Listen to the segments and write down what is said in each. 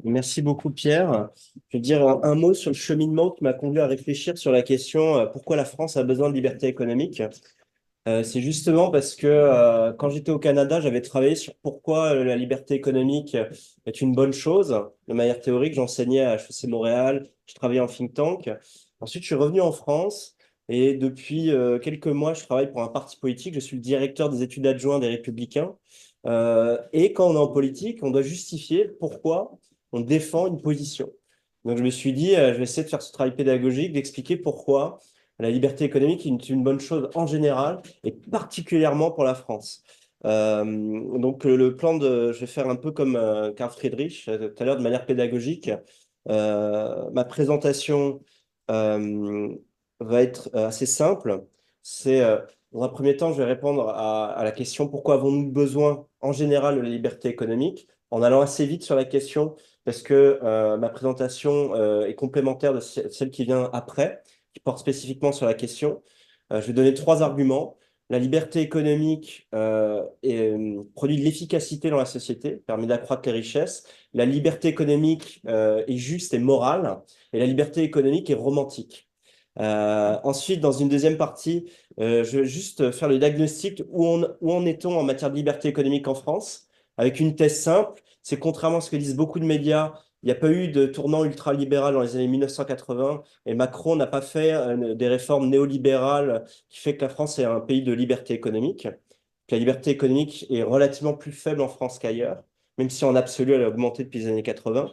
Merci beaucoup, Pierre. Je vais dire un mot sur le cheminement qui m'a conduit à réfléchir sur la question pourquoi la France a besoin de liberté économique. C'est justement parce que quand j'étais au Canada, j'avais travaillé sur pourquoi la liberté économique est une bonne chose. De manière théorique, j'enseignais à HEC Montréal, je travaillais en think tank. Ensuite, je suis revenu en France et depuis quelques mois, je travaille pour un parti politique. Je suis le directeur des études adjoints des Républicains. Et quand on est en politique, on doit justifier pourquoi on défend une position. Donc, je me suis dit, je vais essayer de faire ce travail pédagogique, d'expliquer pourquoi la liberté économique est une bonne chose en général et particulièrement pour la France. Donc le plan je vais faire un peu comme Karl Friedrich tout à l'heure de manière pédagogique. Ma présentation euh, va être assez simple. C'est dans un premier temps, je vais répondre à la question pourquoi avons-nous besoin en général de la liberté économique en allant assez vite sur la question parce que ma présentation est complémentaire de celle qui vient après qui porte spécifiquement sur la question. Je vais donner trois arguments. La liberté économique produit de l'efficacité dans la société, permet d'accroître les richesses. La liberté économique est juste et morale. Et la liberté économique est romantique. Ensuite, dans une deuxième partie, je vais juste faire le diagnostic où en est-on en matière de liberté économique en France, avec une thèse simple. C'est contrairement à ce que disent beaucoup de médias, il n'y a pas eu de tournant ultralibéral dans les années 1980 et Macron n'a pas fait des réformes néolibérales qui fait que la France est un pays de liberté économique. La liberté économique est relativement plus faible en France qu'ailleurs, même si en absolu elle a augmenté depuis les années 80.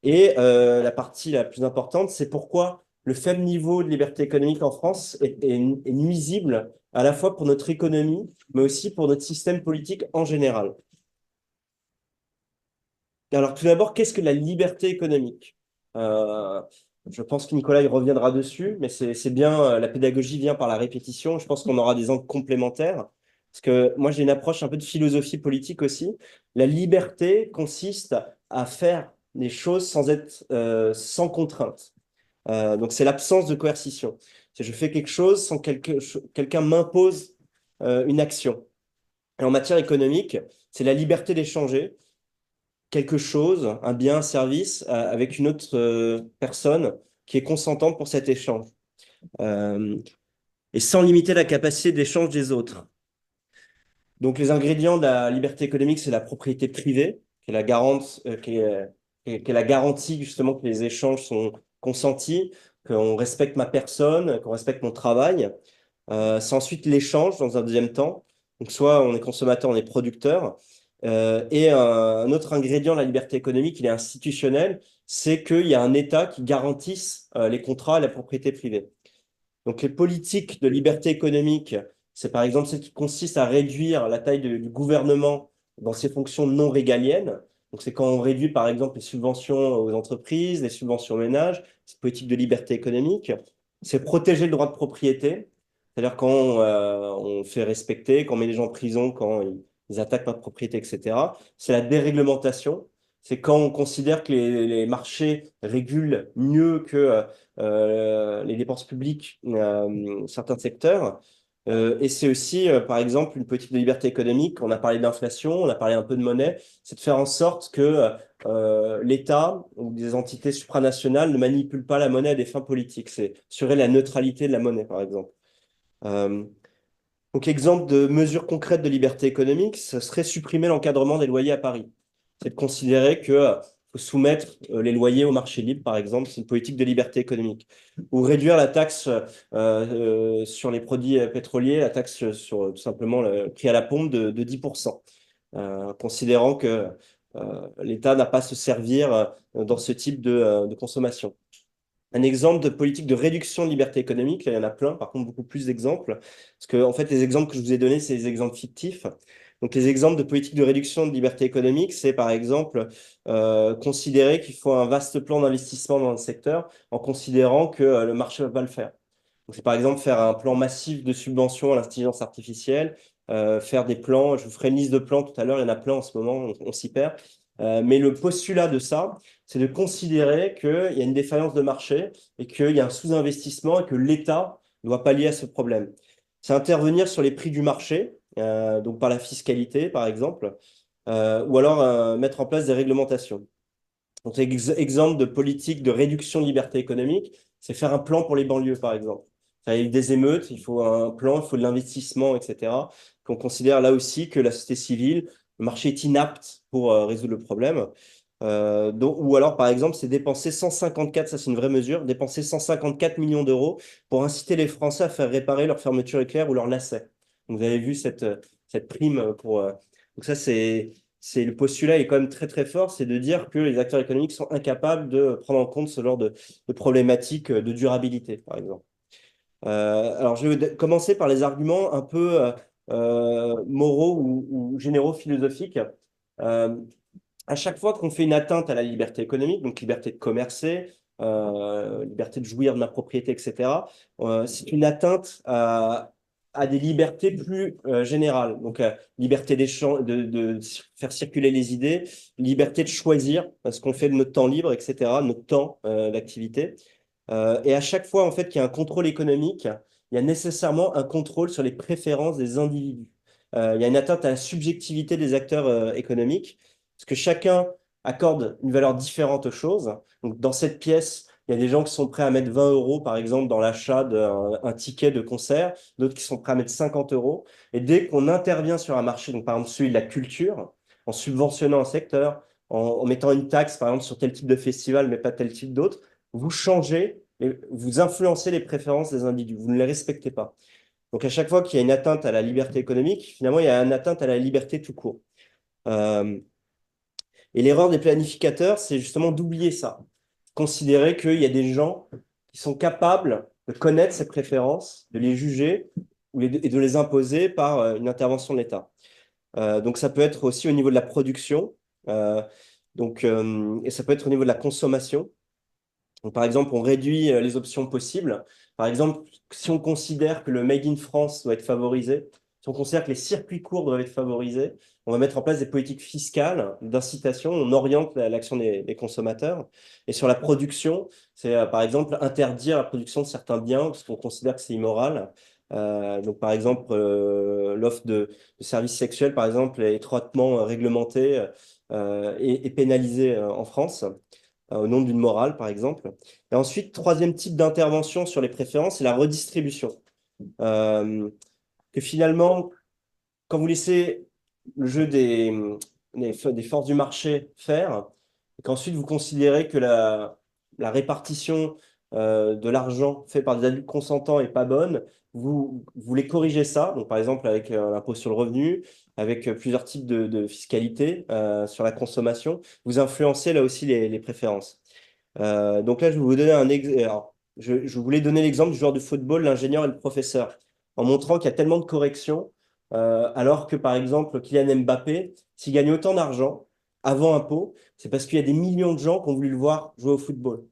Et la partie la plus importante, c'est pourquoi le faible niveau de liberté économique en France est nuisible à la fois pour notre économie, mais aussi pour notre système politique en général. Alors tout d'abord, qu'est-ce que la liberté économique? Euh, je pense que Nicolas y reviendra dessus, mais c'est bien, la pédagogie vient par la répétition. Je pense qu'on aura des angles complémentaires. Parce que moi, j'ai une approche un peu de philosophie politique aussi. La liberté consiste à faire des choses sans être sans contrainte. Donc c'est l'absence de coercition. C'est je fais quelque chose sans quelqu'un m'impose une action. Et en matière économique, c'est la liberté d'échanger quelque chose, un bien, un service, avec une autre personne qui est consentante pour cet échange, euh, et sans limiter la capacité d'échange des autres. Donc les ingrédients de la liberté économique, c'est la propriété privée, qui est la qui est la garantie justement que les échanges sont consentis, qu'on respecte ma personne, qu'on respecte mon travail. C'est ensuite l'échange dans un deuxième temps. Donc soit on est consommateur, on est producteur. Et un autre ingrédient de la liberté économique, il est institutionnel, c'est qu'il y a un État qui garantisse les contrats et la propriété privée. Donc les politiques de liberté économique, c'est par exemple celle qui consiste à réduire la taille du gouvernement dans ses fonctions non régaliennes. Donc c'est quand on réduit par exemple les subventions aux entreprises, les subventions aux ménages, c'est une politique de liberté économique. C'est protéger le droit de propriété, c'est-à-dire quand on fait respecter, quand on met les gens en prison, quand ils attaquent notre propriété, etc. C'est la déréglementation. C'est quand on considère que les marchés régulent mieux que les dépenses publiques, certains secteurs. Et c'est aussi, par exemple, une politique de liberté économique. On a parlé d'inflation, on a parlé un peu de monnaie. C'est de faire en sorte que l'État ou des entités supranationales ne manipulent pas la monnaie à des fins politiques. C'est assurer la neutralité de la monnaie, par exemple. Euh, donc, exemple de mesures concrètes de liberté économique, ce serait supprimer l'encadrement des loyers à Paris. C'est de considérer que faut soumettre les loyers au marché libre, par exemple, c'est une politique de liberté économique. Ou réduire la taxe sur les produits pétroliers, la taxe sur tout simplement le prix à la pompe de 10%, considérant que l'État n'a pas à se servir dans ce type de consommation. Un exemple de politique de réduction de liberté économique, là, il y en a plein, par contre, beaucoup plus d'exemples. Parce que, en fait, les exemples que je vous ai donnés, c'est des exemples fictifs. Donc, les exemples de politique de réduction de liberté économique, c'est par exemple considérer qu'il faut un vaste plan d'investissement dans le secteur en considérant que le marché va le faire. Donc, c'est par exemple faire un plan massif de subventions à l'intelligence artificielle, faire des plans, je vous ferai une liste de plans tout à l'heure, il y en a plein en ce moment, on s'y perd. Mais le postulat de ça, c'est de considérer qu'il y a une défaillance de marché et qu'il y a un sous-investissement et que l'État doit pallier à ce problème. C'est intervenir sur les prix du marché, donc par la fiscalité par exemple, ou alors mettre en place des réglementations. Donc, exemple de politique de réduction de liberté économique, c'est faire un plan pour les banlieues, par exemple. Il y a eu des émeutes, il faut un plan, il faut de l'investissement, etc. Qu'on considère là aussi que la société civile, le marché est inapte pour résoudre le problème. Ou alors, par exemple, c'est dépenser 154, ça c'est une vraie mesure, dépenser 154 millions d'euros pour inciter les Français à faire réparer leur fermeture éclair ou leur lacet. Donc, vous avez vu cette prime pour... donc ça, le postulat est quand même très très fort, c'est de dire que les acteurs économiques sont incapables de prendre en compte ce genre de problématiques de durabilité, par exemple. Alors, je vais commencer par les arguments un peu moraux ou généraux philosophiques. Euh, à chaque fois qu'on fait une atteinte à la liberté économique, donc liberté de commercer, liberté de jouir de ma propriété, etc., c'est une atteinte à des libertés plus générales. Donc, liberté d'échange, de faire circuler les idées, liberté de choisir ce qu'on fait de notre temps libre, etc., notre temps d'activité. Et à chaque fois, en fait, qu'il y a un contrôle économique, il y a nécessairement un contrôle sur les préférences des individus. Il y a une atteinte à la subjectivité des acteurs économiques, parce que chacun accorde une valeur différente aux choses. Donc, dans cette pièce, il y a des gens qui sont prêts à mettre 20 euros, par exemple, dans l'achat d'un ticket de concert, d'autres qui sont prêts à mettre 50 euros. Et dès qu'on intervient sur un marché, donc par exemple celui de la culture, en subventionnant un secteur, en mettant une taxe, par exemple, sur tel type de festival, mais pas tel type d'autre, vous changez, vous influencez les préférences des individus, vous ne les respectez pas. Donc à chaque fois qu'il y a une atteinte à la liberté économique, finalement, il y a une atteinte à la liberté tout court. Euh, et l'erreur des planificateurs, c'est justement d'oublier ça. Considérer qu'il y a des gens qui sont capables de connaître ces préférences, de les juger et de les imposer par une intervention de l'État. Donc ça peut être aussi au niveau de la production, euh, et ça peut être au niveau de la consommation. Donc, par exemple, on réduit les options possibles. Par exemple, si on considère que le Made in France doit être favorisé, si on considère que les circuits courts doivent être favorisés, on va mettre en place des politiques fiscales d'incitation, on oriente l'action des consommateurs. Et sur la production, c'est par exemple interdire la production de certains biens parce qu'on considère que c'est immoral. Donc, par exemple, l'offre de services sexuels, par exemple, est étroitement réglementée et pénalisée en France au nom d'une morale, par exemple. Et ensuite, troisième type d'intervention sur les préférences, c'est la redistribution. Euh, que finalement, quand vous laissez le jeu des forces du marché faire, et qu'ensuite vous considérez que la répartition de l'argent fait par des adultes consentants est pas bonne, vous voulez corriger ça, donc par exemple avec l'impôt sur le revenu, avec plusieurs types de fiscalité sur la consommation, vous influencez là aussi les préférences. Donc là, je vais vous donner un exemple. Je voulais donner l'exemple du joueur de football, l'ingénieur et le professeur, en montrant qu'il y a tellement de corrections, alors que par exemple, Kylian Mbappé, s'il gagne autant d'argent avant impôt, c'est parce qu'il y a des millions de gens qui ont voulu le voir jouer au football.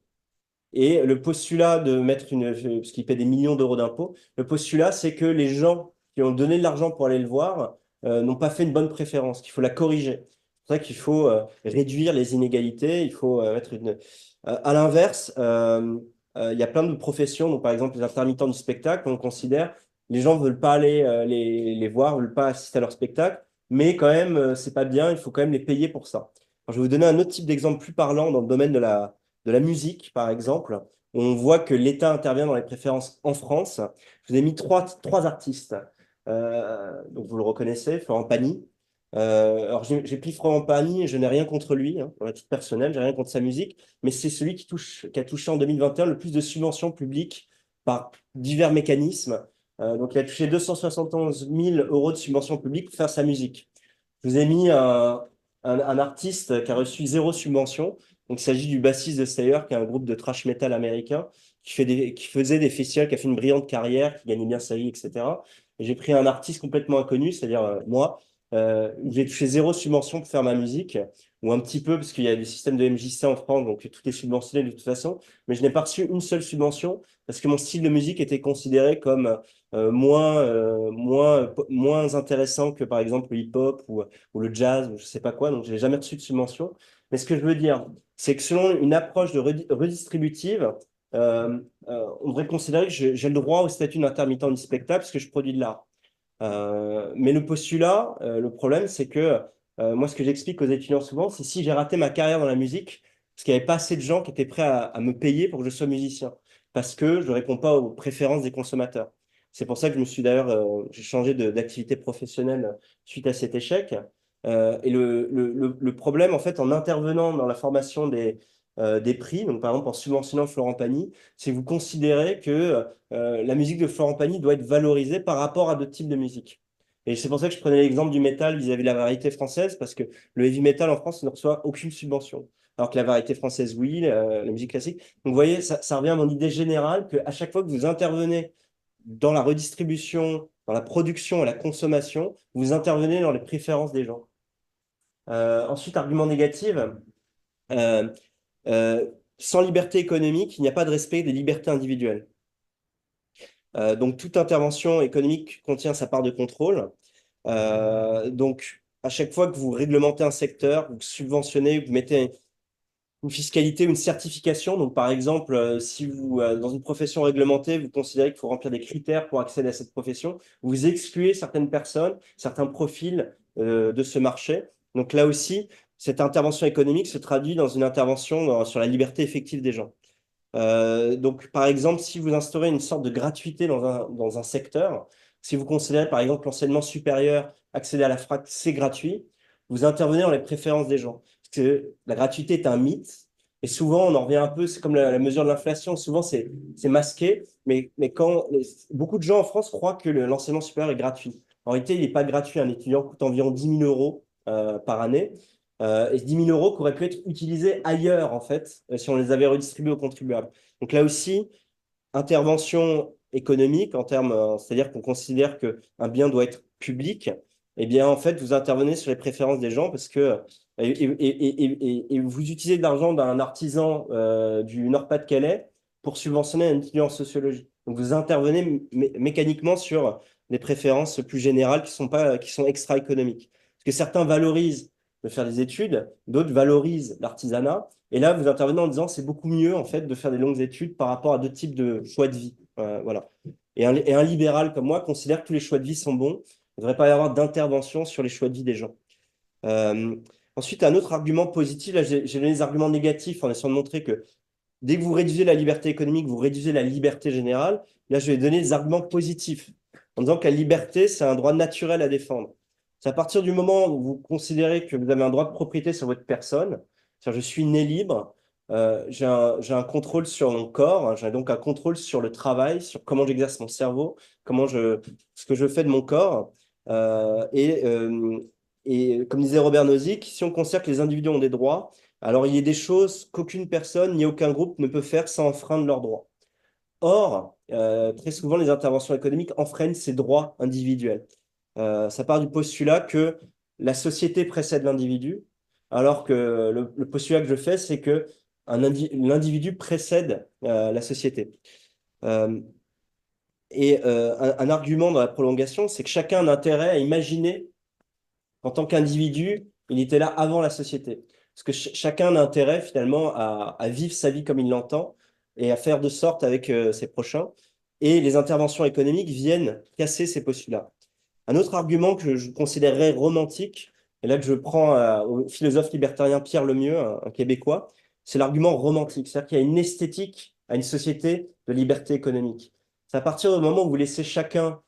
Et le postulat de mettre parce qu'il paie des millions d'euros d'impôts, le postulat, c'est que les gens qui ont donné de l'argent pour aller le voir n'ont pas fait une bonne préférence, qu'il faut la corriger. C'est pour ça qu'il faut réduire les inégalités, il faut mettre une. À l'inverse, il y a plein de professions, donc par exemple les intermittents du spectacle, on considère les gens ne veulent pas aller les voir, ne veulent pas assister à leur spectacle, mais quand même, c'est pas bien, il faut quand même les payer pour ça. Alors, je vais vous donner un autre type d'exemple plus parlant dans le domaine de la musique, par exemple. On voit que l'État intervient dans les préférences en France. Je vous ai mis trois artistes. Donc vous le reconnaissez, Florent Pagny. Alors j'ai pris Florent Pagny et je n'ai rien contre lui, hein, à titre personnel, j'ai rien contre sa musique, mais c'est celui qui a touché en 2021 le plus de subventions publiques par divers mécanismes. Donc il a touché 271 000 euros de subventions publiques pour faire sa musique. Je vous ai mis un artiste qui a reçu zéro subvention. Donc, il s'agit du bassiste de Slayer, qui est un groupe de thrash metal américain, qui faisait des festivals, qui a fait une brillante carrière, qui gagnait bien sa vie, etc. Et j'ai pris un artiste complètement inconnu, c'est-à-dire moi, où j'ai touché zéro subvention pour faire ma musique, ou un petit peu, parce qu'il y a des systèmes de MJC en France, donc tout est subventionné de toute façon, mais je n'ai pas reçu une seule subvention, parce que mon style de musique était considéré comme moins intéressant que, par exemple, le hip-hop ou le jazz, ou je sais pas quoi, donc je n'ai jamais reçu de subvention. Mais ce que je veux dire, c'est que selon une approche de redistributive, on devrait considérer que j'ai le droit au statut d'intermittent du spectacle parce que je produis de l'art. Mais le postulat, le problème, c'est que moi, ce que j'explique aux étudiants souvent, c'est si j'ai raté ma carrière dans la musique, parce qu'il n'y avait pas assez de gens qui étaient prêts à me payer pour que je sois musicien, parce que je ne réponds pas aux préférences des consommateurs. C'est pour ça que je me suis d'ailleurs, j'ai changé d'activité professionnelle suite à cet échec. Et le problème, en fait, en intervenant dans la formation des prix, donc par exemple en subventionnant Florent Pagny, c'est que vous considérez que la musique de Florent Pagny doit être valorisée par rapport à d'autres types de musique. Et c'est pour ça que je prenais l'exemple du métal vis-à-vis de la variété française, parce que le heavy metal en France ne reçoit aucune subvention. Alors que la variété française, oui, la musique classique. Donc vous voyez, ça revient à mon idée générale qu'à chaque fois que vous intervenez dans la redistribution, dans la production et la consommation, vous intervenez dans les préférences des gens. Ensuite, argument négatif, euh, euh, sans liberté économique, il n'y a pas de respect des libertés individuelles. Donc, toute intervention économique contient sa part de contrôle. Donc, à chaque fois que vous réglementez un secteur, vous subventionnez, vous mettez une fiscalité, une certification. Donc, par exemple, si vous, dans une profession réglementée, vous considérez qu'il faut remplir des critères pour accéder à cette profession, vous excluez certaines personnes, certains profils de ce marché. Donc là aussi, cette intervention économique se traduit dans une intervention sur la liberté effective des gens. Donc, par exemple, si vous instaurez une sorte de gratuité dans un secteur, si vous considérez, par exemple, l'enseignement supérieur, accéder à la fac, c'est gratuit, vous intervenez dans les préférences des gens. Parce que la gratuité est un mythe, et souvent, on en revient un peu, c'est comme la mesure de l'inflation, souvent, c'est masqué, mais quand beaucoup de gens en France croient que l'enseignement supérieur est gratuit. En réalité, il n'est pas gratuit. Un étudiant coûte environ 10 000 euros par année. Et 10 000 euros qui auraient pu être utilisés ailleurs, en fait, si on les avait redistribués aux contribuables. Donc là aussi, intervention économique en termes, c'est-à-dire qu'on considère qu'un bien doit être public, eh bien, en fait, vous intervenez sur les préférences des gens parce que, et vous utilisez de l'argent d'un artisan du Nord-Pas-de-Calais pour subventionner un étudiant en sociologie. Donc, vous intervenez mécaniquement sur des préférences plus générales qui sont extra-économiques. Parce que certains valorisent de faire des études, d'autres valorisent l'artisanat. Et là, vous intervenez en disant c'est beaucoup mieux en fait de faire des longues études par rapport à d'autres types de choix de vie. Voilà. Et un libéral comme moi considère que tous les choix de vie sont bons. Il ne devrait pas y avoir d'intervention sur les choix de vie des gens. Euh, Ensuite, un autre argument positif, là j'ai donné des arguments négatifs en essayant de montrer que dès que vous réduisez la liberté économique, vous réduisez la liberté générale. Là, je vais donner des arguments positifs en disant que la liberté, c'est un droit naturel à défendre. C'est à partir du moment où vous considérez que vous avez un droit de propriété sur votre personne, c'est-à-dire je suis né libre, j'ai un contrôle sur mon corps, hein, j'ai donc un contrôle sur le travail, sur comment j'exerce mon cerveau, ce que je fais de mon corps. Euh, et, euh, et comme disait Robert Nozick, si on considère que les individus ont des droits, alors il y a des choses qu'aucune personne ni aucun groupe ne peut faire sans enfreindre leurs droits. Or, très souvent, les interventions économiques enfreignent ces droits individuels. Ça part du postulat que la société précède l'individu, alors que le postulat que je fais, c'est que l'individu précède la société. Euh, un argument dans la prolongation, c'est que chacun a un intérêt à imaginer en tant qu'individu, il était là avant la société. Parce que chacun a intérêt finalement à vivre sa vie comme il l'entend et à faire de sorte avec ses prochains. Et les interventions économiques viennent casser ces postulats. Un autre argument que je considérerais romantique, et là que je prends au philosophe libertarien Pierre Lemieux, un Québécois, c'est l'argument romantique. C'est-à-dire qu'il y a une esthétique à une société de liberté économique. C'est à partir du moment où vous laissez chacun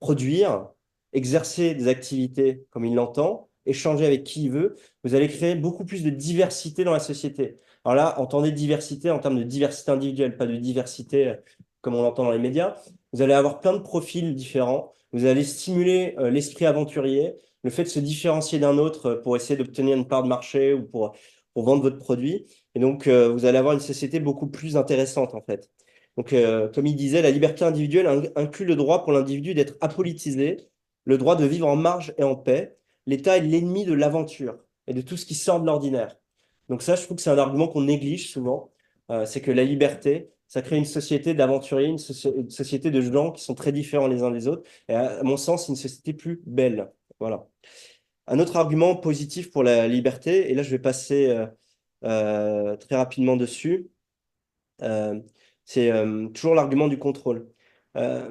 produire, exercer des activités comme il l'entend, échanger avec qui il veut, vous allez créer beaucoup plus de diversité dans la société. Alors là, entendez diversité en termes de diversité individuelle, pas de diversité comme on l'entend dans les médias. Vous allez avoir plein de profils différents. Vous allez stimuler l'esprit aventurier, le fait de se différencier d'un autre pour essayer d'obtenir une part de marché ou pour vendre votre produit. Et donc, vous allez avoir une société beaucoup plus intéressante, en fait. Donc, comme il disait, la liberté individuelle inclut le droit pour l'individu d'être apolitisé, le droit de vivre en marge et en paix. L'État est l'ennemi de l'aventure et de tout ce qui sort de l'ordinaire. Donc ça, je trouve que c'est un argument qu'on néglige souvent. C'est que la liberté, ça crée une société d'aventuriers, une société de gens qui sont très différents les uns des autres. Et à mon sens, une société plus belle. Voilà. Un autre argument positif pour la liberté, et là je vais passer très rapidement dessus, euh, c'est toujours l'argument du contrôle. Euh,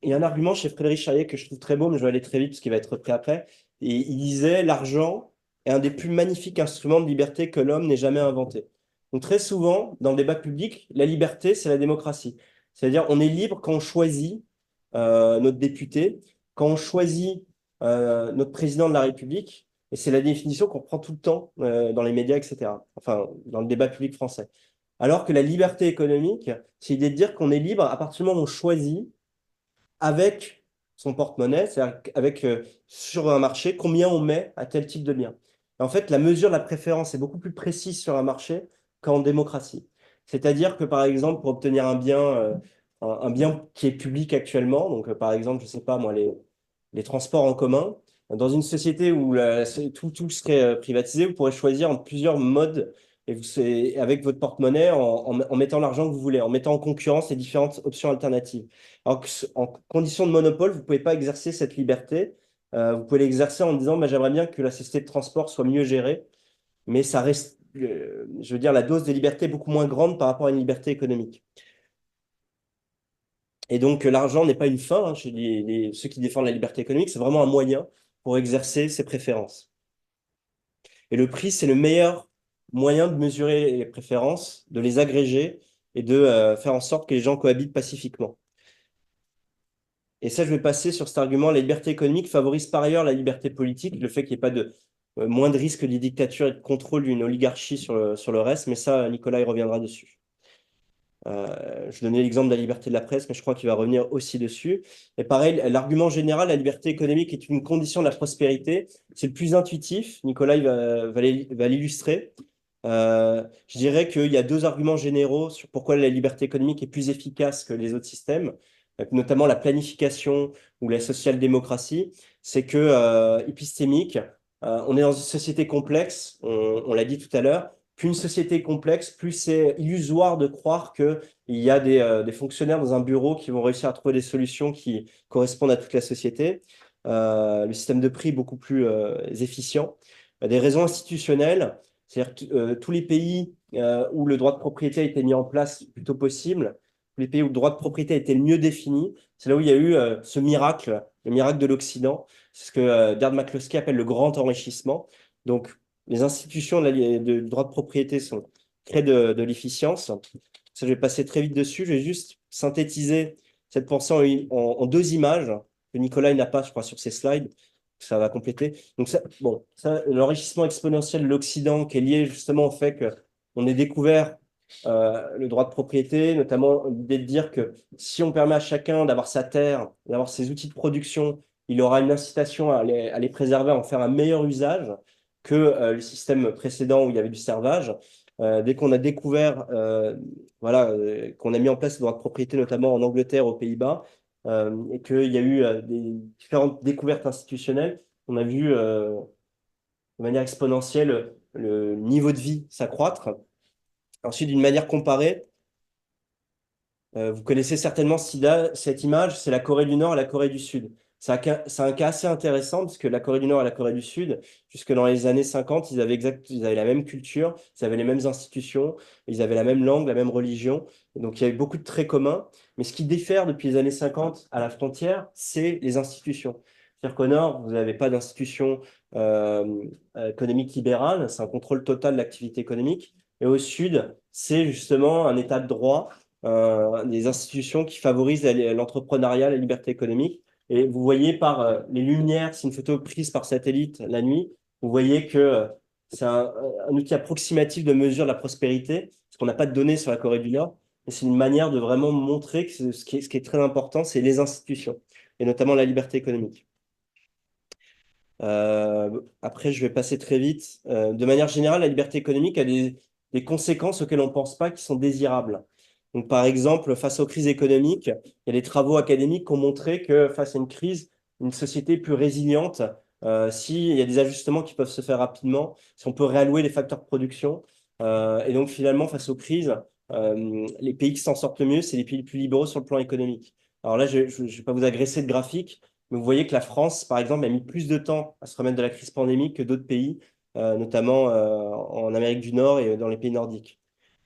il y a un argument chez Frédéric Charrier que je trouve très beau, mais je vais aller très vite parce qu'il va être repris après. Et il disait l'argent est un des plus magnifiques instruments de liberté que l'homme n'ait jamais inventé. Donc très souvent, dans le débat public, la liberté, c'est la démocratie. C'est-à-dire, on est libre quand on choisit notre député, quand on choisit notre président de la République, et c'est la définition qu'on prend tout le temps dans les médias, etc. Enfin, dans le débat public français. Alors que la liberté économique, c'est l'idée de dire qu'on est libre à partir du moment où on choisit avec son porte-monnaie, c'est-à-dire avec sur un marché, combien on met à tel type de bien. Et en fait, la mesure de la préférence est beaucoup plus précise sur un marché qu'en démocratie. C'est-à-dire que, par exemple, pour obtenir un bien qui est public actuellement, donc par exemple, je ne sais pas moi, les transports en commun, dans une société où tout serait privatisé, vous pourrez choisir entre plusieurs modes et avec votre porte-monnaie en mettant l'argent que vous voulez, en mettant en concurrence les différentes options alternatives. Alors qu'en condition de monopole, vous ne pouvez pas exercer cette liberté. Vous pouvez l'exercer en disant, bah, j'aimerais bien que la société de transport soit mieux gérée, mais ça reste, je veux dire, la dose de liberté est beaucoup moins grande par rapport à une liberté économique. Et donc, l'argent n'est pas une fin, hein, chez ceux qui défendent la liberté économique, c'est vraiment un moyen pour exercer ses préférences. Et le prix, c'est le meilleur moyen de mesurer les préférences, de les agréger et de faire en sorte que les gens cohabitent pacifiquement. Et ça, je vais passer sur cet argument. La liberté économique favorise par ailleurs la liberté politique, le fait qu'il n'y ait pas moins de risque de dictature et de contrôle d'une oligarchie sur le reste. Mais ça, Nicolas, il reviendra dessus. Je donnais l'exemple de la liberté de la presse, mais je crois qu'il va revenir aussi dessus. Et pareil, l'argument général, la liberté économique est une condition de la prospérité. C'est le plus intuitif. Nicolas va l'illustrer. Je dirais qu'il y a deux arguments généraux sur pourquoi la liberté économique est plus efficace que les autres systèmes, notamment la planification ou la social-démocratie. C'est que, épistémique, on est dans une société complexe, on l'a dit tout à l'heure. Plus une société est complexe, plus c'est illusoire de croire qu'il y a des fonctionnaires dans un bureau qui vont réussir à trouver des solutions qui correspondent à toute la société. Le système de prix est beaucoup plus efficient. Des raisons institutionnelles, c'est-à-dire tous les pays où le droit de propriété a été mis en place le plus tôt possible, tous les pays où le droit de propriété a été le mieux défini, c'est là où il y a eu ce miracle, le miracle de l'Occident. C'est ce que Derd McCloskey appelle le grand enrichissement. Donc, les institutions du droit de propriété créent de l'efficience. Ça, je vais passer très vite dessus. Je vais juste synthétiser cette pensée en deux images que Nicolas n'a pas, je crois, sur ses slides. Ça va compléter. Donc, l'enrichissement exponentiel de l'Occident qui est lié justement au fait qu'on ait découvert le droit de propriété, notamment l'idée de dire que si on permet à chacun d'avoir sa terre, d'avoir ses outils de production, il aura une incitation à les préserver, à en faire un meilleur usage que le système précédent où il y avait du servage. Dès qu'on a découvert, voilà, qu'on a mis en place le droit de propriété, notamment en Angleterre, aux Pays-Bas, et qu'il y a eu des différentes découvertes institutionnelles, on a vu de manière exponentielle le niveau de vie s'accroître. Ensuite, d'une manière comparée, vous connaissez certainement cette image, c'est la Corée du Nord et la Corée du Sud. C'est un cas assez intéressant parce que la Corée du Nord et la Corée du Sud, jusque dans les années 50, ils avaient la même culture, ils avaient les mêmes institutions, ils avaient la même langue, la même religion. Et donc, il y avait beaucoup de traits communs. Mais ce qui diffère depuis les années 50 à la frontière, c'est les institutions. C'est-à-dire qu'au Nord, vous n'avez pas d'institution euh, économique libérale, c'est un contrôle total de l'activité économique. Et au Sud, c'est justement un état de droit, des institutions qui favorisent l'entrepreneuriat, la liberté économique. Et vous voyez par les lumières, c'est une photo prise par satellite la nuit, vous voyez que c'est un outil approximatif de mesure de la prospérité, parce qu'on n'a pas de données sur la Corée du Nord, mais c'est une manière de vraiment montrer que ce qui est très important, c'est les institutions, et notamment la liberté économique. Après, je vais passer très vite. De manière générale, la liberté économique a des conséquences auxquelles on ne pense pas qui sont désirables. Donc, par exemple, face aux crises économiques, il y a des travaux académiques qui ont montré que face à une crise, une société est plus résiliente s'il y a des ajustements qui peuvent se faire rapidement, si on peut réallouer les facteurs de production. Et donc, finalement, face aux crises, les pays qui s'en sortent le mieux, c'est les pays les plus libéraux sur le plan économique. Alors là, je ne vais pas vous agresser de graphiques, mais vous voyez que la France, par exemple, a mis plus de temps à se remettre de la crise pandémique que d'autres pays, notamment en Amérique du Nord et dans les pays nordiques.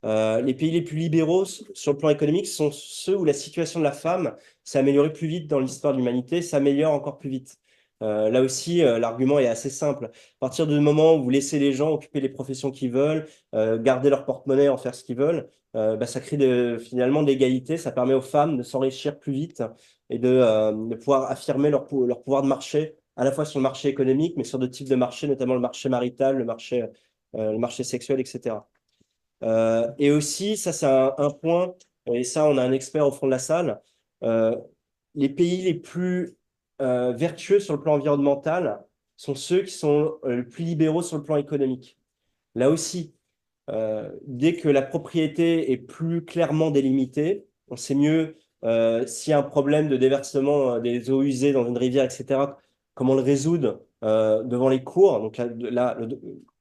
Les pays les plus libéraux sur le plan économique sont ceux où la situation de la femme s'est améliorée plus vite dans l'histoire de l'humanité, s'améliore encore plus vite. Là aussi, l'argument est assez simple. À partir du moment où vous laissez les gens occuper les professions qu'ils veulent, garder leur porte-monnaie, en faire ce qu'ils veulent, bah, ça crée finalement de l'égalité. Ça permet aux femmes de s'enrichir plus vite et de pouvoir affirmer leur pouvoir de marché, à la fois sur le marché économique, mais sur d'autres types de marchés, notamment le marché marital, le marché sexuel, etc. Et aussi, ça c'est un point, et ça on a un expert au fond de la salle, euh, les pays les plus vertueux sur le plan environnemental sont ceux qui sont le plus libéraux sur le plan économique. Là aussi, dès que la propriété est plus clairement délimitée, on sait mieux s'il y a un problème de déversement des eaux usées dans une rivière, etc., comment le résoudre devant les cours. Donc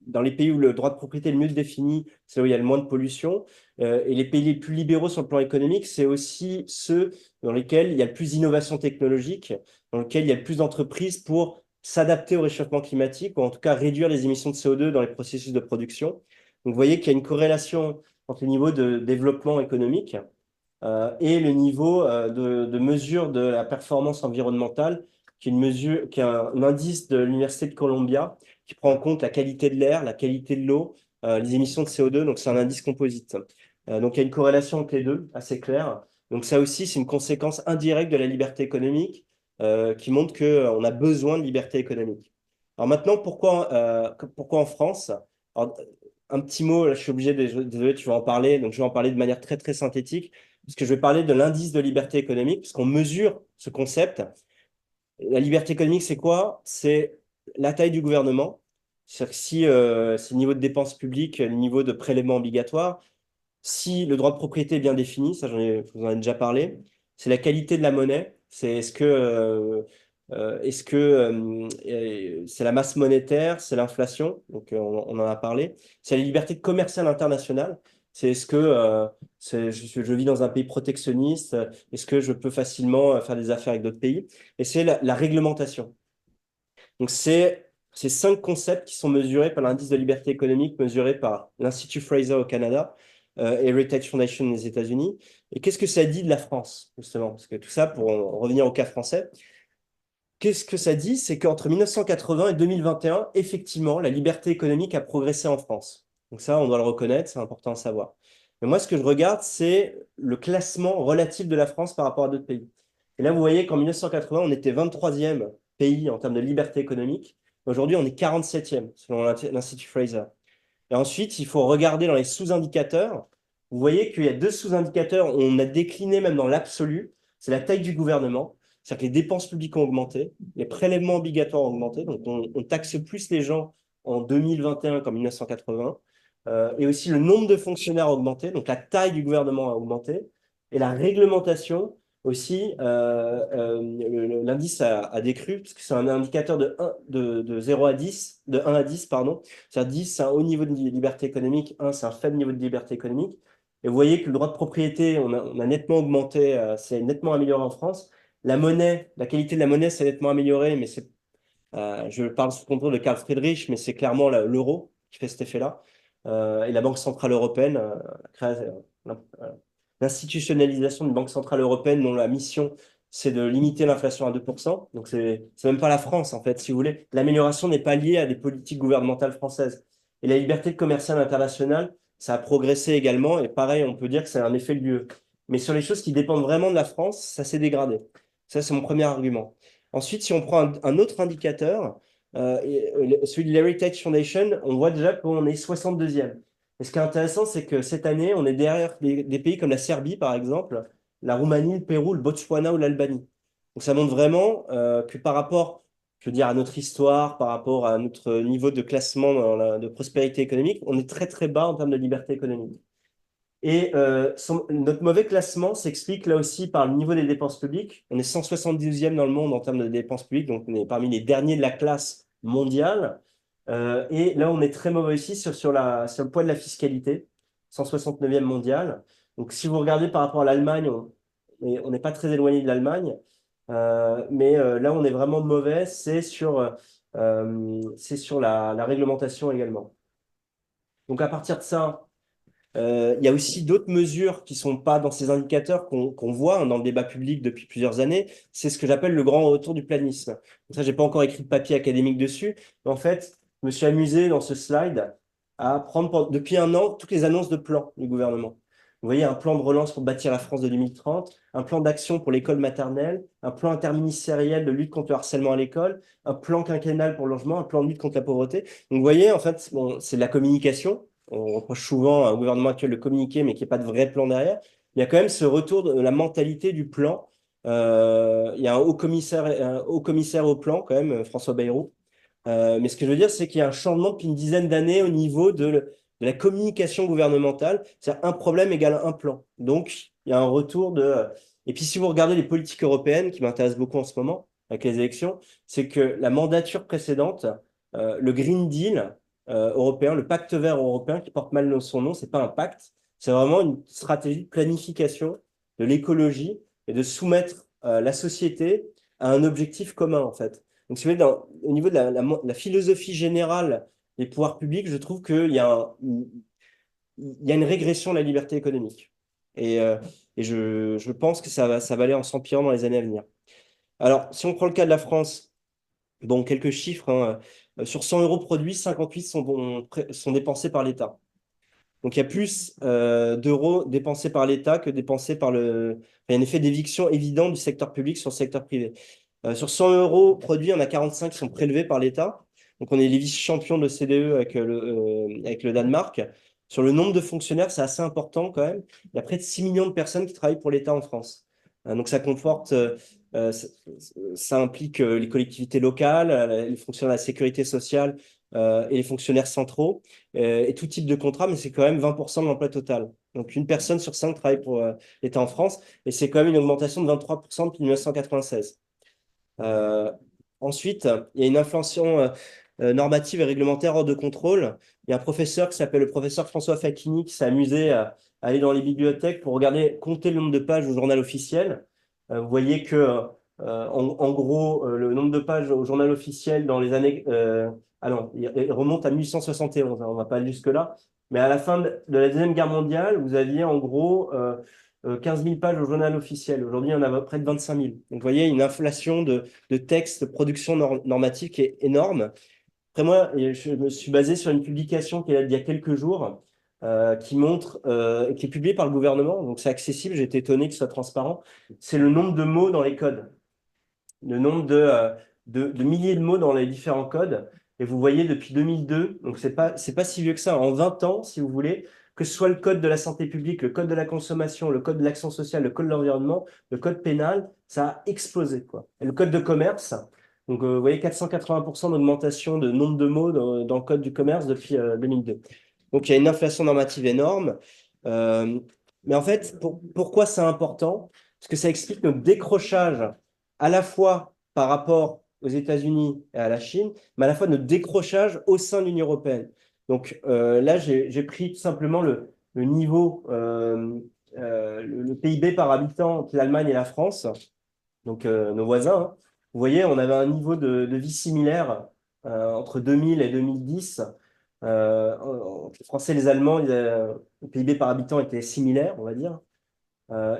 dans les pays où le droit de propriété est le mieux défini, c'est là où il y a le moins de pollution. Et les pays les plus libéraux sur le plan économique, c'est aussi ceux dans lesquels il y a le plus d'innovation technologique, dans lesquels il y a le plus d'entreprises pour s'adapter au réchauffement climatique, ou en tout cas réduire les émissions de CO2 dans les processus de production. Donc, vous voyez qu'il y a une corrélation entre le niveau de développement économique et le niveau de mesure de la performance environnementale, qui est une mesure, qui est un indice de l'Université de Columbia, qui prend en compte la qualité de l'air, la qualité de l'eau, les émissions de CO2. Donc, c'est un indice composite. Donc, il y a une corrélation entre les deux, assez claire. Donc, ça aussi, c'est une conséquence indirecte de la liberté économique qui montre qu'on a besoin de liberté économique. Alors maintenant, pourquoi en France? Alors, un petit mot, là, je suis obligé, désolé, tu vas en parler, donc je vais en parler de manière très, très synthétique, parce que je vais parler de l'indice de liberté économique, parce qu'on mesure ce concept. La liberté économique, c'est quoi? C'est la taille du gouvernement. C'est-à-dire que si le niveau de dépenses publiques, le niveau de prélèvement obligatoire, si le droit de propriété est bien défini, ça je vous en ai déjà parlé, c'est la qualité de la monnaie, c'est c'est la masse monétaire, c'est l'inflation, donc on en a parlé, c'est la liberté commerciale internationale, c'est je vis dans un pays protectionniste, est-ce que je peux facilement faire des affaires avec d'autres pays, et c'est la réglementation. Donc, c'est ces cinq concepts qui sont mesurés par l'indice de liberté économique, mesuré par l'Institut Fraser au Canada et Heritage Foundation aux États-Unis. Et qu'est-ce que ça dit de la France, justement? Parce que tout ça, pour en revenir au cas français, qu'est-ce que ça dit? C'est qu'entre 1980 et 2021, effectivement, la liberté économique a progressé en France. Donc ça, on doit le reconnaître, c'est important à savoir. Mais moi, ce que je regarde, c'est le classement relatif de la France par rapport à d'autres pays. Et là, vous voyez qu'en 1980, on était 23e pays en termes de liberté économique. Aujourd'hui, on est 47e, selon l'Institut Fraser. Et ensuite, il faut regarder dans les sous-indicateurs. Vous voyez qu'il y a deux sous-indicateurs où on a décliné même dans l'absolu. C'est la taille du gouvernement. C'est-à-dire que les dépenses publiques ont augmenté, les prélèvements obligatoires ont augmenté. Donc, on taxe plus les gens en 2021 qu'en 1980. Et aussi, le nombre de fonctionnaires a augmenté. Donc, la taille du gouvernement a augmenté. Et la réglementation aussi, l'indice a décru, parce que c'est un indicateur de 0 à 10, de 1 à 10, pardon. C'est-à-dire 10, c'est un haut niveau de liberté économique, 1, c'est un faible niveau de liberté économique. Et vous voyez que le droit de propriété, on a nettement augmenté, c'est nettement amélioré en France. La monnaie, la qualité de la monnaie s'est nettement améliorée, mais je parle sous le contrôle de Karl Friedrich, mais c'est clairement l'euro qui fait cet effet-là. Et la Banque Centrale Européenne, l'institutionnalisation d'une Banque Centrale Européenne dont la mission, c'est de limiter l'inflation à 2%. Donc, c'est même pas la France, en fait, si vous voulez. L'amélioration n'est pas liée à des politiques gouvernementales françaises. Et la liberté commerciale internationale, ça a progressé également. Et pareil, on peut dire que c'est un effet de l'UE. Mais sur les choses qui dépendent vraiment de la France, ça s'est dégradé. Ça, c'est mon premier argument. Ensuite, si on prend un autre indicateur, celui de l'Heritage Foundation, on voit déjà qu'on est 62e. Et ce qui est intéressant, c'est que cette année, on est derrière des pays comme la Serbie, par exemple, la Roumanie, le Pérou, le Botswana ou l'Albanie. Donc ça montre vraiment que par rapport, je veux dire, à notre histoire, par rapport à notre niveau de classement de prospérité économique, on est très très bas en termes de liberté économique. Et notre mauvais classement s'explique là aussi par le niveau des dépenses publiques. On est 172e dans le monde en termes de dépenses publiques, donc on est parmi les derniers de la classe mondiale. Et là, on est très mauvais ici sur le poids de la fiscalité, 169e mondial. Donc si vous regardez par rapport à l'Allemagne, on n'est pas très éloigné de l'Allemagne. Mais là, on est vraiment mauvais, c'est sur la réglementation également. Donc à partir de ça, Il y a aussi d'autres mesures qui sont pas dans ces indicateurs qu'on voit dans le débat public depuis plusieurs années. C'est ce que j'appelle le grand retour du planisme. Donc ça, j'ai pas encore écrit de papier académique dessus. Mais en fait, je me suis amusé dans ce slide à prendre depuis un an toutes les annonces de plans du gouvernement. Vous voyez, un plan de relance pour bâtir la France de 2030, un plan d'action pour l'école maternelle, un plan interministériel de lutte contre le harcèlement à l'école, un plan quinquennal pour le logement, un plan de lutte contre la pauvreté. Donc, vous voyez, en fait, bon, c'est de la communication. On reproche souvent à un gouvernement actuel de communiquer, mais qu'il n'y ait pas de vrai plan derrière. Il y a quand même ce retour de la mentalité du plan. Il y a un haut commissaire au plan, quand même, François Bayrou. Mais ce que je veux dire, c'est qu'il y a un changement depuis une dizaine d'années au niveau de la communication gouvernementale. C'est un problème égale un plan. Donc, il y a un retour de... Et puis, si vous regardez les politiques européennes, qui m'intéressent beaucoup en ce moment, avec les élections, c'est que la mandature précédente, le Green Deal européen, le pacte vert européen, qui porte mal son nom, c'est pas un pacte, c'est vraiment une stratégie de planification de l'écologie et de soumettre la société à un objectif commun, en fait. Donc, si vous voulez, au niveau de la philosophie générale des pouvoirs publics, je trouve qu'il y a il y a une régression de la liberté économique. Et, euh, et je pense que ça va aller en s'empirant dans les années à venir. Alors, si on prend le cas de la France, bon, quelques chiffres, hein. Sur 100 euros produits, 58 sont dépensés par l'État. Donc, il y a plus d'euros dépensés par l'État que dépensés par le... Il y a un effet d'éviction évident du secteur public sur le secteur privé. Sur 100 euros produits, on a 45 qui sont prélevés par l'État. Donc, on est les vice-champions de CDE avec le Danemark. Sur le nombre de fonctionnaires, c'est assez important quand même. Il y a près de 6 millions de personnes qui travaillent pour l'État en France. Donc, ça comporte, ça, ça implique les collectivités locales, les fonctionnaires de la sécurité sociale et les fonctionnaires centraux et tout type de contrat, mais c'est quand même 20% de l'emploi total. Donc, une personne sur cinq travaille pour l'État en France et c'est quand même une augmentation de 23% depuis 1996. Euh, Ensuite, il y a une inflation normative et réglementaire hors de contrôle. Il y a un professeur qui s'appelle le professeur François Facchini qui s'est amusé à aller dans les bibliothèques pour regarder, compter le nombre de pages au journal officiel. Vous voyez que, en gros, le nombre de pages au journal officiel dans les années... ah non, il remonte à 1871, hein, on ne va pas aller jusque-là. Mais à la fin de la Deuxième Guerre mondiale, vous aviez en gros 15 000 pages au journal officiel. Aujourd'hui, il y en a près de 25 000. Donc, vous voyez, une inflation de textes, de production normative qui est énorme. Après, moi, je me suis basé sur une publication qui est d'il y a quelques jours, qui montre, qui est publiée par le gouvernement. Donc, c'est accessible. J'ai été étonné que ce soit transparent. C'est le nombre de mots dans les codes, le nombre de milliers de mots dans les différents codes. Et vous voyez depuis 2002, donc c'est pas si vieux que ça, en 20 ans, si vous voulez, que ce soit le code de la santé publique, le code de la consommation, le code de l'action sociale, le code de l'environnement, le code pénal, ça a explosé, quoi. Et le code de commerce, donc vous voyez 480% d'augmentation de nombre de mots dans le code du commerce depuis 2002. Donc il y a une inflation normative énorme. Euh, mais en fait, pourquoi c'est important? Parce que ça explique notre décrochage à la fois par rapport aux États-Unis et à la Chine, mais à la fois notre décrochage au sein de l'Union européenne. Donc là, j'ai pris tout simplement le niveau, le PIB par habitant entre l'Allemagne et la France, donc nos voisins, hein. Vous voyez, on avait un niveau de vie similaire entre 2000 et 2010. Entre les Français et les Allemands, le PIB par habitant était similaire, on va dire.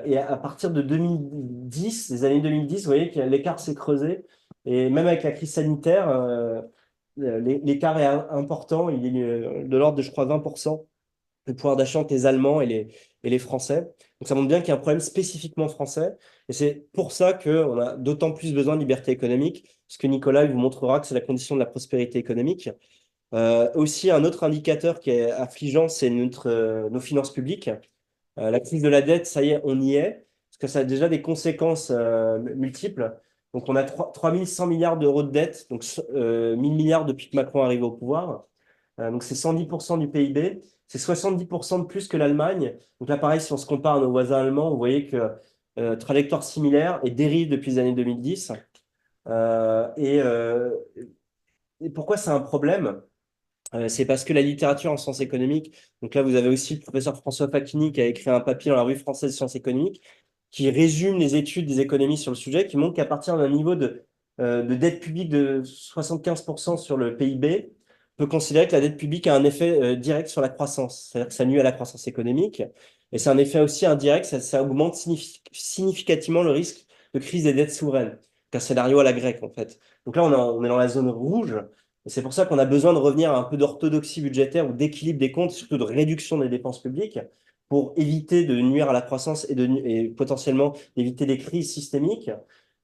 Et à partir de 2010, les années 2010, vous voyez que l'écart s'est creusé. Et même avec la crise sanitaire, l'écart est important. Il est de l'ordre de, je crois, 20% le pouvoir d'achat entre les Allemands et les Français. Donc ça montre bien qu'il y a un problème spécifiquement français. Et c'est pour ça qu'on a d'autant plus besoin de liberté économique, parce que Nicolas il vous montrera que c'est la condition de la prospérité économique. Aussi, un autre indicateur qui est affligeant, c'est nos finances publiques. La crise de la dette, ça y est, on y est, parce que ça a déjà des conséquences multiples. Donc, on a 3100 milliards d'euros de dette, donc 1000 milliards depuis que Macron est arrivé au pouvoir. Donc, c'est 110% du PIB. C'est 70% de plus que l'Allemagne. Donc là, pareil, si on se compare à nos voisins allemands, vous voyez que trajectoire similaire et dérive depuis les années 2010. Euh, et, euh, et pourquoi c'est un problème? C'est parce que la littérature en sciences économiques, donc là vous avez aussi le professeur François Facchini qui a écrit un papier dans la revue française de sciences économiques, qui résume les études des économistes sur le sujet, qui montre qu'à partir d'un niveau de dette publique de 75% sur le PIB, peut considérer que la dette publique a un effet direct sur la croissance, c'est-à-dire que ça nuit à la croissance économique, et c'est un effet aussi indirect, ça augmente significativement le risque de crise des dettes souveraines, qu'un scénario à la grecque en fait. Donc là, on est dans la zone rouge, et c'est pour ça qu'on a besoin de revenir à un peu d'orthodoxie budgétaire ou d'équilibre des comptes, surtout de réduction des dépenses publiques, pour éviter de nuire à la croissance et potentiellement d'éviter des crises systémiques.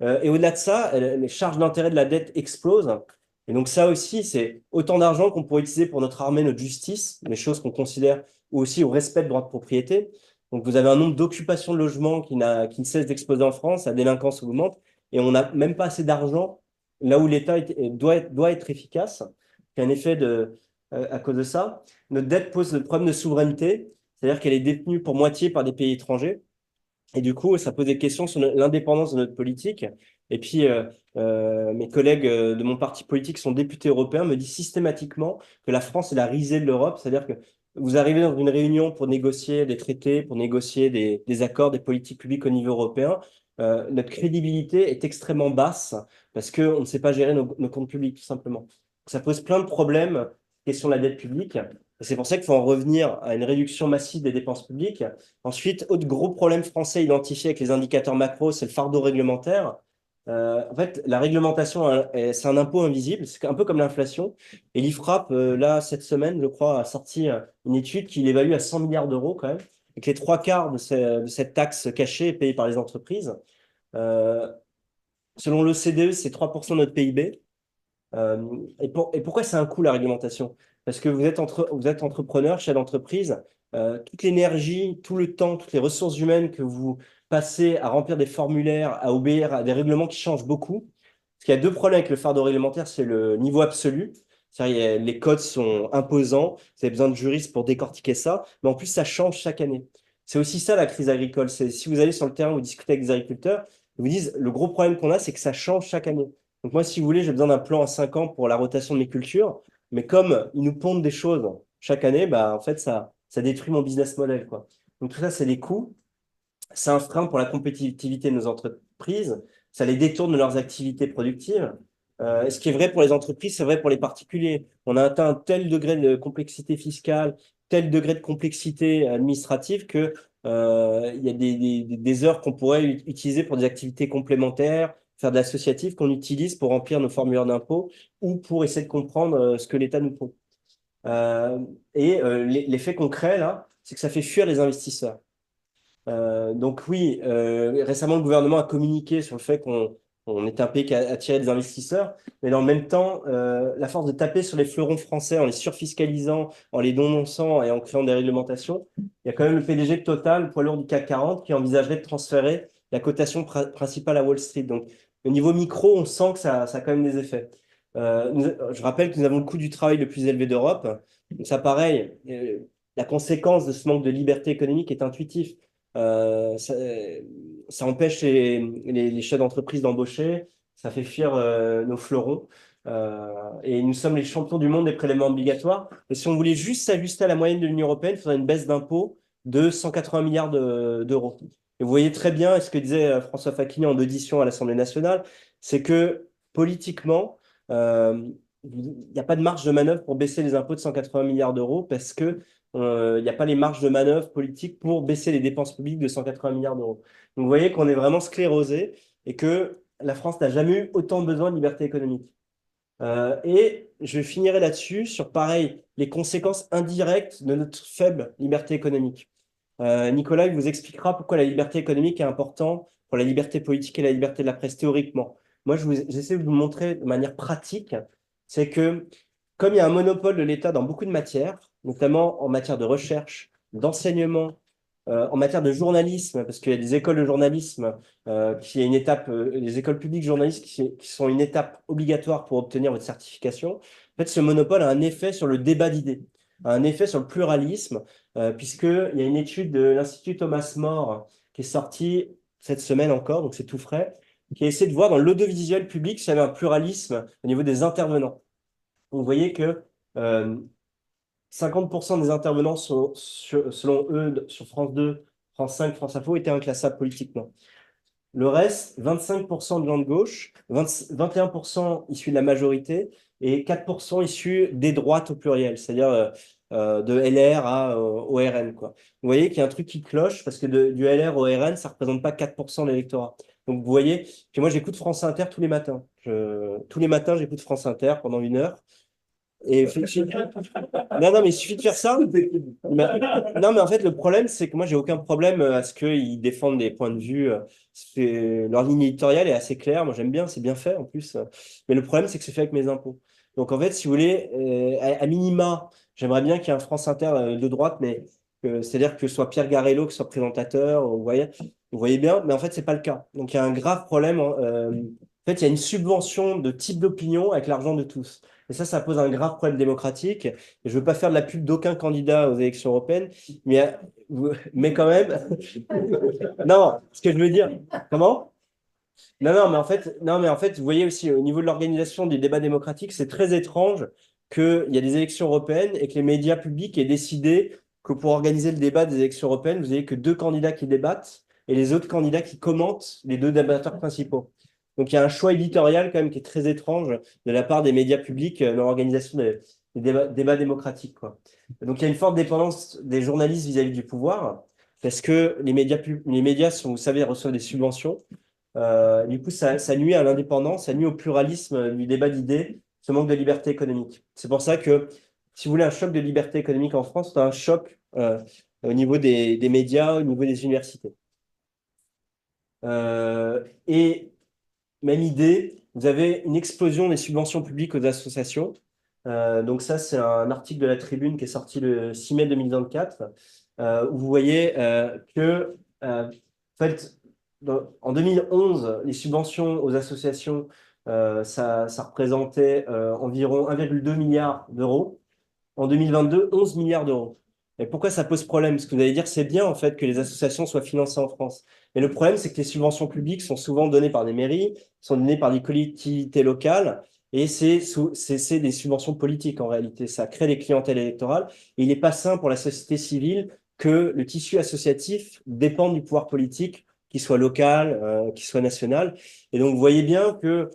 Et au-delà de ça, les charges d'intérêt de la dette explosent. Et donc ça aussi, c'est autant d'argent qu'on pourrait utiliser pour notre armée, notre justice, les choses qu'on considère, ou aussi au respect de droits de propriété. Donc vous avez un nombre d'occupations de logements qui ne cesse d'exploser en France, la délinquance augmente, et on n'a même pas assez d'argent là où l'État doit être efficace. Il y a un effet à cause de ça. Notre dette pose le problème de souveraineté, c'est-à-dire qu'elle est détenue pour moitié par des pays étrangers. Et du coup, ça pose des questions sur l'indépendance de notre politique. Et puis, mes collègues de mon parti politique sont députés européens, me disent systématiquement que la France est la risée de l'Europe. C'est-à-dire que vous arrivez dans une réunion pour négocier des traités, pour négocier des accords, des politiques publiques au niveau européen. Notre crédibilité est extrêmement basse parce qu'on ne sait pas gérer nos comptes publics, tout simplement. Ça pose plein de problèmes, question de la dette publique. C'est pour ça qu'il faut en revenir à une réduction massive des dépenses publiques. Ensuite, autre gros problème français identifié avec les indicateurs macro, c'est le fardeau réglementaire. En fait, la réglementation, c'est un impôt invisible, c'est un peu comme l'inflation. Et l'IFRAP, là, cette semaine, je crois, a sorti une étude qui l'évalue à 100 milliards d'euros quand même, et que les trois quarts de cette taxe cachée est payée par les entreprises. Euh, Selon l'OCDE, c'est 3% de notre PIB. Et pourquoi c'est un coût, la réglementation? Parce que vous êtes entrepreneur, chef d'entreprise, toute l'énergie, tout le temps, toutes les ressources humaines que vous passez à remplir des formulaires, à obéir à des règlements qui changent beaucoup. Parce qu'il y a deux problèmes avec le fardeau réglementaire, c'est le niveau absolu. C'est-à-dire, les codes sont imposants, vous avez besoin de juristes pour décortiquer ça, mais en plus, ça change chaque année. C'est aussi ça la crise agricole. C'est si vous allez sur le terrain, vous discutez avec des agriculteurs, ils vous disent, le gros problème qu'on a, c'est que ça change chaque année. Donc moi, si vous voulez, j'ai besoin d'un plan à 5 ans pour la rotation de mes cultures. Mais comme ils nous pondent des choses chaque année, bah, en fait, ça détruit mon business model, quoi. Donc tout ça, c'est des coûts. C'est un frein pour la compétitivité de nos entreprises. Ça les détourne de leurs activités productives. Ce qui est vrai pour les entreprises, c'est vrai pour les particuliers. On a atteint un tel degré de complexité fiscale, tel degré de complexité administrative que il y a des heures qu'on pourrait utiliser pour des activités complémentaires, faire de l'associatif qu'on utilise pour remplir nos formulaires d'impôt ou pour essayer de comprendre ce que l'État nous pose. Euh, L'effet concret, là, c'est que ça fait fuir les investisseurs. Donc oui, récemment, le gouvernement a communiqué sur le fait qu'on est un pays qui a attiré des investisseurs, mais dans le même temps, la force de taper sur les fleurons français en les surfiscalisant, en les dénonçant et en créant des réglementations, il y a quand même le PDG de Total, poids lourd du CAC 40, qui envisagerait de transférer la cotation principale à Wall Street. Donc au niveau micro, on sent que ça a quand même des effets. Je rappelle que nous avons le coût du travail le plus élevé d'Europe. Donc ça, pareil, la conséquence de ce manque de liberté économique est intuitive. Euh, ça, Ça empêche les chefs d'entreprise d'embaucher, ça fait fuir nos fleurons. Et nous sommes les champions du monde des prélèvements obligatoires. Et si on voulait juste s'ajuster à la moyenne de l'Union européenne, il faudrait une baisse d'impôts de 180 milliards d'euros. Et vous voyez très bien ce que disait François Facchini en audition à l'Assemblée nationale, c'est que politiquement, il n'y a pas de marge de manœuvre pour baisser les impôts de 180 milliards d'euros parce que il n'y a pas les marges de manœuvre politiques pour baisser les dépenses publiques de 180 milliards d'euros. Donc vous voyez qu'on est vraiment sclérosé et que la France n'a jamais eu autant besoin de liberté économique. Et je finirai là-dessus sur, pareil, les conséquences indirectes de notre faible liberté économique. Nicolas, il vous expliquera pourquoi la liberté économique est importante pour la liberté politique et la liberté de la presse théoriquement. Moi, j'essaie de vous montrer de manière pratique, c'est que comme il y a un monopole de l'État dans beaucoup de matières, notamment en matière de recherche, d'enseignement, en matière de journalisme, parce qu'il y a des écoles de journalisme qui est une étape, les écoles publiques de journalisme qui sont une étape obligatoire pour obtenir votre certification. En fait, ce monopole a un effet sur le débat d'idées, a un effet sur le pluralisme, puisqu'il y a une étude de l'Institut Thomas More qui est sortie cette semaine encore, donc c'est tout frais, qui a essayé de voir dans l'audiovisuel public s'il y avait un pluralisme au niveau des intervenants. Vous voyez que 50% des intervenants sont, selon eux, sur France 2, France 5, France Info, étaient inclassables politiquement. Le reste, 25% de gens de gauche, 21% issus de la majorité et 4% issus des droites au pluriel, c'est-à-dire de LR au RN, quoi. Vous voyez qu'il y a un truc qui cloche parce que du LR au RN, ça représente pas 4% de l'électorat. Donc vous voyez que moi j'écoute France Inter tous les matins. Tous les matins, j'écoute France Inter pendant 1 heure. Et non, non, mais il suffit de faire ça. Non, mais en fait, le problème, c'est que moi, j'ai aucun problème à ce qu'ils défendent des points de vue. Leur ligne éditoriale est assez claire. Moi, j'aime bien, c'est bien fait en plus. Mais le problème, c'est que c'est fait avec mes impôts. Donc, en fait, si vous voulez, à minima, j'aimerais bien qu'il y ait un France Inter de droite, mais c'est-à-dire que ce soit Pierre Garello qui soit présentateur. Vous voyez bien, mais en fait, c'est pas le cas. Donc, il y a un grave problème. En fait, il y a une subvention de type d'opinion avec l'argent de tous. Et ça pose un grave problème démocratique. Et je veux pas faire de la pub d'aucun candidat aux élections européennes, mais, mais quand même. Non, ce que je veux dire. Comment? Non, mais en fait, vous voyez aussi au niveau de l'organisation des débats démocratiques, c'est très étrange qu'il y a des élections européennes et que les médias publics aient décidé que pour organiser le débat des élections européennes, vous n'avez que deux candidats qui débattent et les autres candidats qui commentent les deux débatteurs principaux. Donc il y a un choix éditorial quand même qui est très étrange de la part des médias publics dans l'organisation des débats démocratiques, quoi. Donc il y a une forte dépendance des journalistes vis-à-vis du pouvoir parce que les médias sont, vous savez, reçoivent des subventions. Du coup, ça nuit à l'indépendance, ça nuit au pluralisme du débat d'idées, ce manque de liberté économique. C'est pour ça que, si vous voulez un choc de liberté économique en France, c'est un choc au niveau des médias, au niveau des universités. Et même idée, vous avez une explosion des subventions publiques aux associations. Donc ça, c'est un article de la Tribune qui est sorti le 6 mai 2024, où vous voyez que, en fait, en 2011, les subventions aux associations, ça représentait environ 1,2 milliard d'euros. En 2022, 11 milliards d'euros. Et pourquoi ça pose problème? Parce que vous allez dire, c'est bien en fait que les associations soient financées en France. Mais le problème, c'est que les subventions publiques sont souvent données par des mairies, sont données par des collectivités locales, et c'est des subventions politiques en réalité. Ça crée des clientèles électorales. Et il n'est pas sain pour la société civile que le tissu associatif dépende du pouvoir politique, qu'il soit local, qu'il soit national. Et donc, vous voyez bien que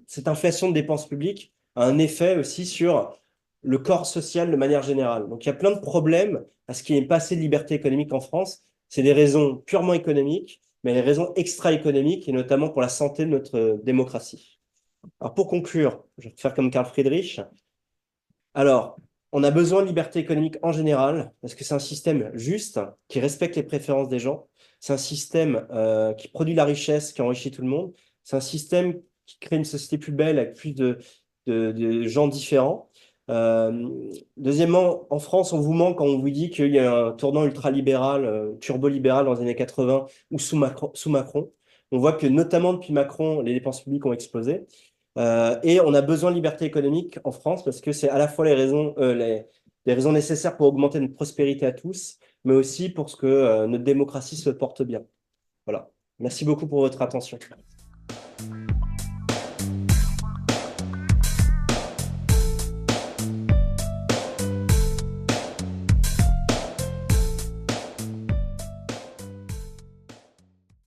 cette inflation de dépenses publiques a un effet aussi sur le corps social de manière générale. Donc, il y a plein de problèmes à ce qu'il n'y ait pas assez de liberté économique en France. C'est des raisons purement économiques, mais des raisons extra-économiques, et notamment pour la santé de notre démocratie. Alors, pour conclure, je vais faire comme Karl Friedrich. Alors, on a besoin de liberté économique en général, parce que c'est un système juste, qui respecte les préférences des gens. C'est un système qui produit la richesse, qui enrichit tout le monde. C'est un système qui crée une société plus belle avec plus de gens différents. Deuxièmement, en France, on vous ment quand on vous dit qu'il y a un tournant ultralibéral, turbo-libéral dans les années 80 ou sous Macron. On voit que notamment depuis Macron, les dépenses publiques ont explosé. Et on a besoin de liberté économique en France parce que c'est à la fois les raisons nécessaires pour augmenter notre prospérité à tous, mais aussi pour ce que notre démocratie se porte bien. Voilà. Merci beaucoup pour votre attention.